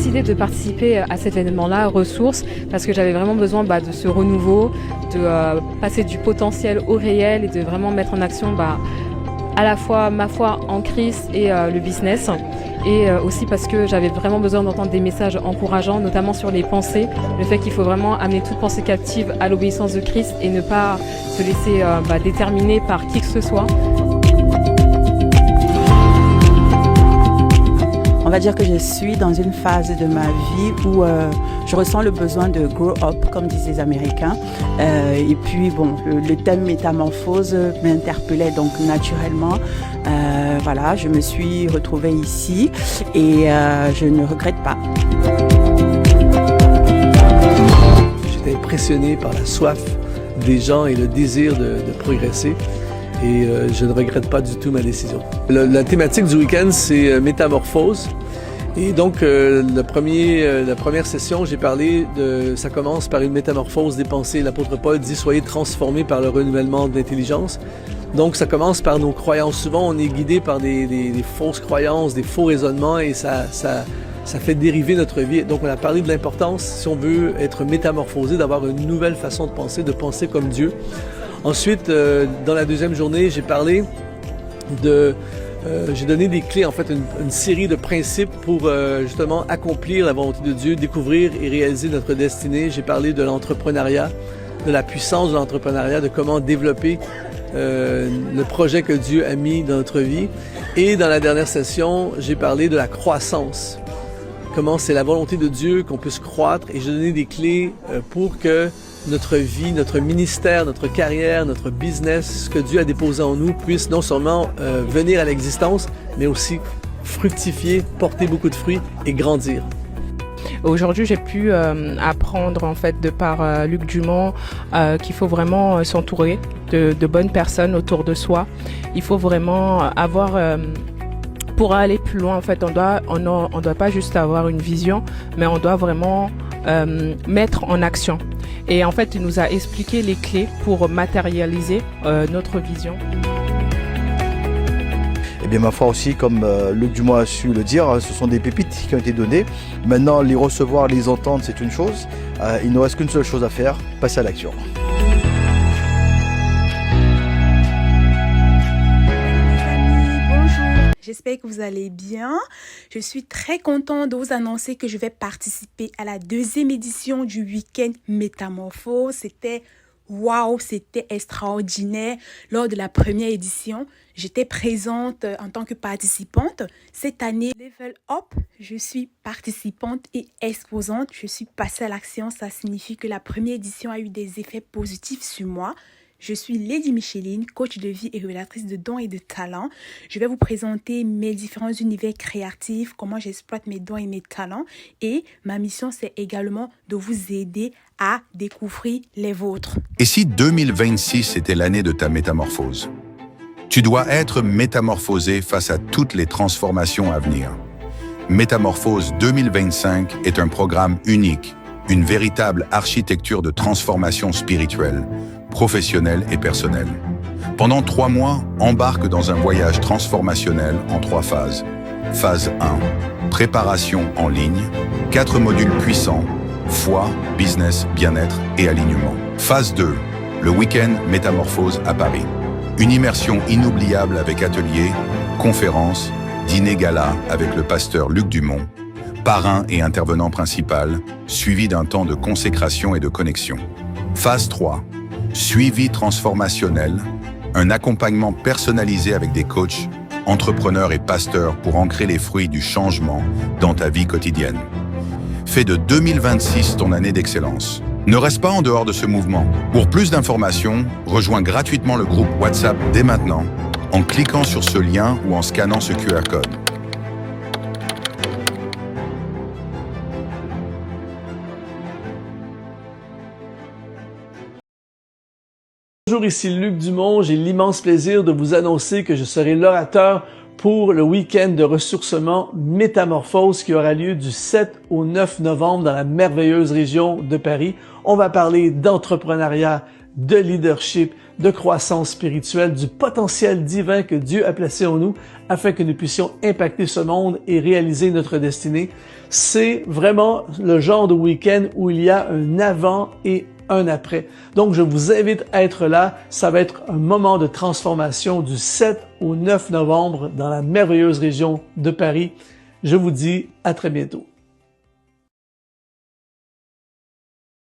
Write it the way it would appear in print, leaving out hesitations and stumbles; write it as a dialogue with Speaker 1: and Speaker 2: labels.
Speaker 1: décidé de participer à cet événement-là, Ressources, parce que j'avais vraiment besoin de ce renouveau, de passer du potentiel au réel et de vraiment mettre en action à la fois ma foi en Christ et le business. Et aussi parce que j'avais vraiment besoin d'entendre des messages encourageants, notamment sur les pensées, le fait qu'il faut vraiment amener toute pensée captive à l'obéissance de Christ et ne pas se laisser déterminer par qui que ce soit.
Speaker 2: On va dire que je suis dans une phase de ma vie où je ressens le besoin de grow up, comme disent les Américains. Et puis, le thème métamorphose m'interpellait donc naturellement. Voilà, je me suis retrouvée ici et je ne regrette pas.
Speaker 3: J'étais impressionné par la soif des gens et le désir de progresser. Et je ne regrette pas du tout ma décision. La thématique du week-end, c'est métamorphose. Et donc, la première session, j'ai parlé ça commence par une métamorphose des pensées. L'apôtre Paul dit « Soyez transformés par le renouvellement de l'intelligence ». Donc, ça commence par nos croyances. Souvent, on est guidé par des fausses croyances, des faux raisonnements et ça fait dériver notre vie. Donc, on a parlé de l'importance, si on veut être métamorphosé, d'avoir une nouvelle façon de penser comme Dieu. Ensuite, dans la deuxième journée, j'ai parlé j'ai donné des clés, en fait, une série de principes pour justement accomplir la volonté de Dieu, découvrir et réaliser notre destinée. J'ai parlé de l'entrepreneuriat, de la puissance de l'entrepreneuriat, de comment développer le projet que Dieu a mis dans notre vie. Et dans la dernière session, j'ai parlé de la croissance. Comment c'est la volonté de Dieu qu'on puisse croître. Et j'ai donné des clés pour que notre vie, notre ministère, notre carrière, notre business, ce que Dieu a déposé en nous puisse non seulement venir à l'existence, mais aussi fructifier, porter beaucoup de fruits et grandir.
Speaker 4: Aujourd'hui, j'ai pu apprendre en fait de par Luc Dumont qu'il faut vraiment s'entourer de bonnes personnes autour de soi. Il faut vraiment avoir pour aller plus loin, en fait, on doit pas juste avoir une vision, mais on doit vraiment mettre en action. Et en fait, il nous a expliqué les clés pour matérialiser notre vision.
Speaker 5: Eh bien, ma foi aussi, comme Luc Dumont a su le dire, ce sont des pépites qui ont été données. Maintenant, les recevoir, les entendre, c'est une chose. Il ne reste qu'une seule chose à faire, passer à l'action.
Speaker 6: J'espère que vous allez bien. Je suis très contente de vous annoncer que je vais participer à la deuxième édition du week-end Métamorphose. C'était extraordinaire. Lors de la première édition, j'étais présente en tant que participante. Cette année, Level Up, je suis participante et exposante. Je suis passée à l'action. Ça signifie que la première édition a eu des effets positifs sur moi. Je suis Lady Micheline, coach de vie et révélatrice de dons et de talents. Je vais vous présenter mes différents univers créatifs, comment j'exploite mes dons et mes talents. Et ma mission, c'est également de vous aider à découvrir les vôtres.
Speaker 7: Et si 2026 était l'année de ta métamorphose? Tu dois être métamorphosé face à toutes les transformations à venir. Métamorphose 2025 est un programme unique, une véritable architecture de transformation spirituelle, professionnelle et personnelle. Pendant 3 mois, embarque dans un voyage transformationnel en 3 phases. Phase 1, préparation en ligne, 4 modules puissants, foi, business, bien-être et alignement. Phase 2, le week-end Métamorphose à Paris. Une immersion inoubliable avec ateliers, conférences, dîner gala avec le pasteur Luc Dumont, parrain et intervenant principal, suivi d'un temps de consécration et de connexion. Phase 3, suivi transformationnel, un accompagnement personnalisé avec des coachs, entrepreneurs et pasteurs pour ancrer les fruits du changement dans ta vie quotidienne. Fais de 2026 ton année d'excellence. Ne reste pas en dehors de ce mouvement. Pour plus d'informations, rejoins gratuitement le groupe WhatsApp dès maintenant en cliquant sur ce lien ou en scannant ce QR code.
Speaker 3: Bonjour, ici Luc Dumont. J'ai l'immense plaisir de vous annoncer que je serai l'orateur pour le week-end de ressourcement Métamorphose qui aura lieu du 7 au 9 novembre dans la merveilleuse région de Paris. On va parler d'entrepreneuriat, de leadership, de croissance spirituelle, du potentiel divin que Dieu a placé en nous afin que nous puissions impacter ce monde et réaliser notre destinée. C'est vraiment le genre de week-end où il y a un avant et un après. Donc, je vous invite à être là. Ça va être un moment de transformation du 7 au 9 novembre dans la merveilleuse région de Paris. Je vous dis à très bientôt.